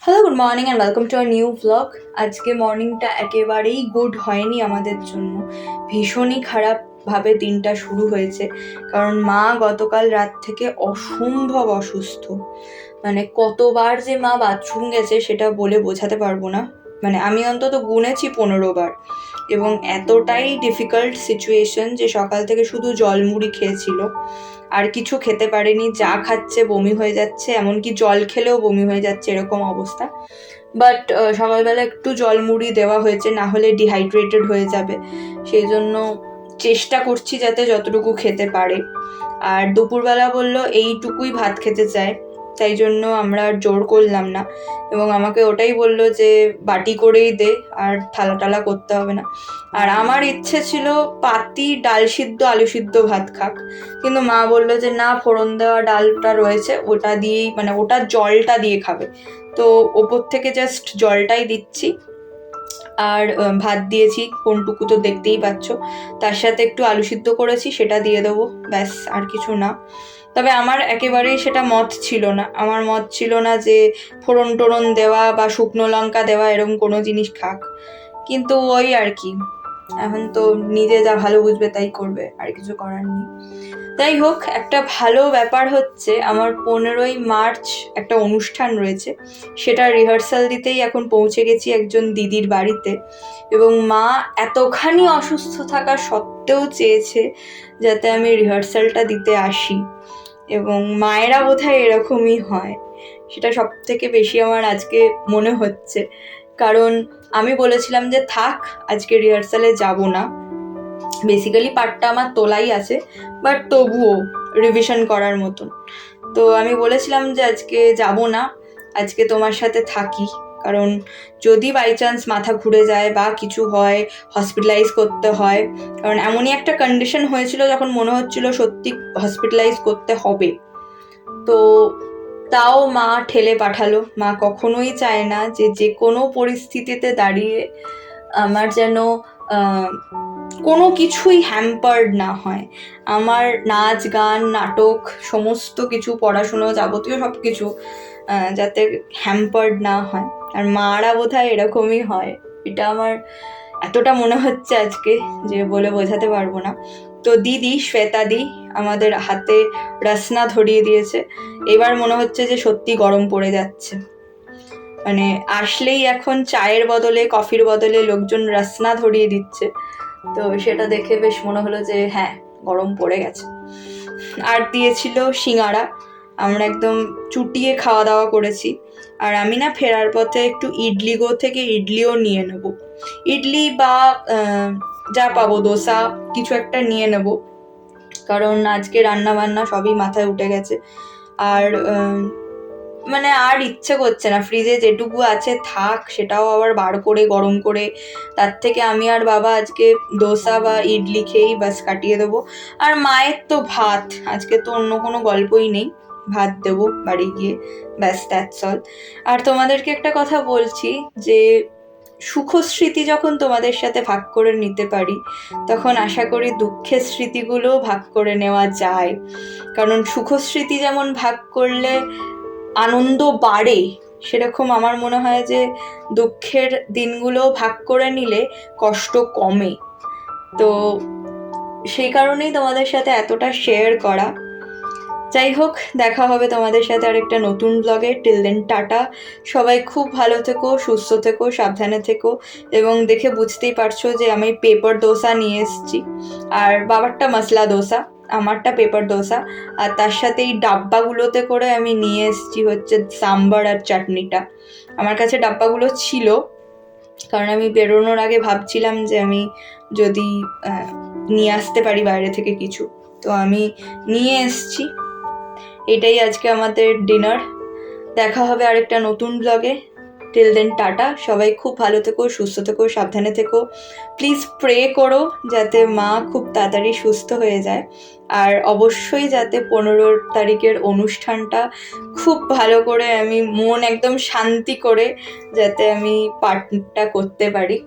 Hello, good morning and welcome to our new blog. আজকে মর্নিংটা একেবারেই গুড হয়নি আমাদের জন্য। ভীষণই খারাপভাবে দিনটা শুরু হয়েছে, কারণ মা গতকাল রাত থেকে অসম্ভব অসুস্থ। মানে কতবার যে মা বাথরুম গেছে সেটা বলে বোঝাতে পারবো না। মানে আমি অন্তত গুনেছি 15 বার। এবং এতটাই ডিফিকাল্ট সিচুয়েশন যে সকাল থেকে শুধু জলমুড়ি খেয়েছিল, আর কিছু খেতে পারেনি। যা খাচ্ছে বমি হয়ে যাচ্ছে, এমনকি জল খেলেও বমি হয়ে যাচ্ছে, এরকম অবস্থা। বাট সকালবেলা একটু জলমুড়ি দেওয়া হয়েছে, না হলে ডিহাইড্রেটেড হয়ে যাবে। সেই জন্য চেষ্টা করছি যাতে যতটুকু খেতে পারে। আর দুপুরবেলা বললো এইটুকুই ভাত খেতে চায়, তাই জন্য আমরা আর জোর করলাম না। এবং আমাকে ওটাই বললো যে বাটি করেই দে, আর থালা টালা করতে হবে না। আর আমার ইচ্ছে ছিল পাতি ডাল সিদ্ধ আলু সিদ্ধ ভাত খাক, কিন্তু মা বললো যে না, ফোড়ন দেওয়া ডালটা রয়েছে, ওটা দিয়েই মানে ওটা জলটা দিয়ে খাবে। তো ওপর থেকে জাস্ট জলটাই দিচ্ছি, আর ভাত দিয়েছি কোনটুকু তো দেখতেই পাচ্ছ। তার সাথে একটু আলু সিদ্ধ করেছি, সেটা দিয়ে দেবো, ব্যাস, আর কিছু না। তবে আমার একেবারেই সেটা মত ছিল না। আমার মত ছিল না যে ফোড়ন টোড়ন দেওয়া বা শুকনো লঙ্কা দেওয়া এরকম কোনো জিনিস খাক, কিন্তু ওই আর কি, এখন তো নিজে যা ভালো বুঝবে তাই করবে, আর কিছু করার নেই। যাই হোক, একটা ভালো ব্যাপার হচ্ছে আমার 15ই মার্চ একটা অনুষ্ঠান রয়েছে, সেটা রিহার্সাল দিতেই এখন পৌঁছে গেছি একজন দিদির বাড়িতে। এবং মা এতখানি অসুস্থ থাকা সত্ত্বেও চেয়েছে যাতে আমি রিহার্সালটা দিতে আসি। এবং মায়েরা বোধহয় এরকমই হয়, সেটা সব থেকে বেশি আমার আজকে মনে হচ্ছে। কারণ আমি বলেছিলাম যে থাক, আজকে রিহার্সালে যাব না। বেসিক্যালি পার্টটা আমার তোলাই আছে, বাট তবুও রিভিশন করার মতন। তো আমি বলেছিলাম যে আজকে যাব না, আজকে তোমার সাথে থাকি। কারণ যদি বাই চান্স মাথা ঘুরে যায় বা কিছু হয়, হসপিটালাইজ করতে হয়, কারণ এমনই একটা কন্ডিশন হয়েছিল যখন মনে হচ্ছিল সত্যি হসপিটালাইজ করতে হবে। তো তাও মা ঠেলে পাঠালো। মা কখনোই চায় না যে যে কোনো পরিস্থিতিতে দাঁড়িয়ে আমার যেন কোনো কিছুই হ্যাম্পার্ড না হয়। আমার নাচ গান নাটক সমস্ত কিছু, পড়াশুনো যাবতীয় সব কিছু যাতে হ্যাম্পার্ড না হয়। আর মারা বোধহয় এরকমই হয়, এটা আমার এতটা মনে হচ্ছে আজকে যে বলে বোঝাতে পারবো না। তো দিদি শ্বেতাদি আমাদের হাতে রসনা ধরিয়ে দিয়েছে। এবার মনে হচ্ছে যে সত্যি গরম পড়ে যাচ্ছে। মানে আসলেই এখন চায়ের বদলে কফির বদলে লোকজন রসনা ধরিয়ে দিচ্ছে। তো সেটা দেখে বেশ মনে হলো যে হ্যাঁ, গরম পড়ে গেছে। আর দিয়েছিল সিঙ্গারা, আমরা একদম চুটিয়ে খাওয়া দাওয়া করেছি। আর আমি না ফেরার পথে একটু ইডলিগো থেকে ইডলিও নিয়ে নেব, ইডলি বা যা পাবো দোসা কিছু একটা নিয়ে নেব, কারণ আজকে রান্না বান্না সবই মাথায় উঠে গেছে। আর মানে আর ইচ্ছে করছে না, ফ্রিজে যেটুকু আছে থাক, সেটাও আবার বার করে গরম করে। তার থেকে আমি আর বাবা আজকে দোসা বা ইডলি খেয়েই বাস কাটিয়ে দেবো। আর মায়ের তো ভাত, আজকে তো অন্য কোনো গল্পই নেই, ভাত দেবো বাড়ি গিয়ে, ব্যাস, দ্যাটস অল। আর তোমাদেরকে একটা কথা বলছি যে সুখস্মৃতি যখন তোমাদের সাথে ভাগ করে নিতে পারি, তখন আশা করি দুঃখের স্মৃতিগুলোও ভাগ করে নেওয়া যায়। কারণ সুখস্মৃতি যেমন ভাগ করলে আনন্দ বাড়ে, সেরকম আমার মনে হয় যে দুঃখের দিনগুলো ভাগ করে নিলে কষ্ট কমে। তো সেই কারণেই তোমাদের সাথে এতটা শেয়ার করা। যাই হোক, দেখা হবে তোমাদের সাথে আরেকটা নতুন ব্লগে। Till then tata. সবাই খুব ভালো থেকো, সুস্থ থেকো, সাবধানে থেকো। এবং দেখে বুঝতেই পারছো যে আমি পেপার দোসা নিয়ে এসেছি, আর বাবারটা মশলা দোসা, আমারটা পেপার দোসা। আর তার সাথে এই ডাব্বাগুলোতে করে আমি নিয়ে এসেছি হচ্ছে সাম্বার আর চাটনিটা। আমার কাছে ডাব্বাগুলো ছিল, কারণ আমি বেরোনোর আগে ভাবছিলাম যে আমি যদি নিয়ে আসতে পারি বাইরে থেকে কিছু, তো আমি নিয়ে এসেছি। এটাই আজকে আমাদের ডিনার। দেখা হবে আরেকটা নতুন ব্লগে। Till then tata. সবাই খুব ভালো থেকো, সুস্থ থেকো, সাবধানে থেকো। প্লিজ প্রে করো যাতে মা খুব তাড়াতাড়ি সুস্থ হয়ে যায়। আর অবশ্যই যাতে 15 তারিখের অনুষ্ঠানটা খুব ভালো করে আমি মন একদম শান্তি করে যাতে আমি পার্টটা করতে পারি।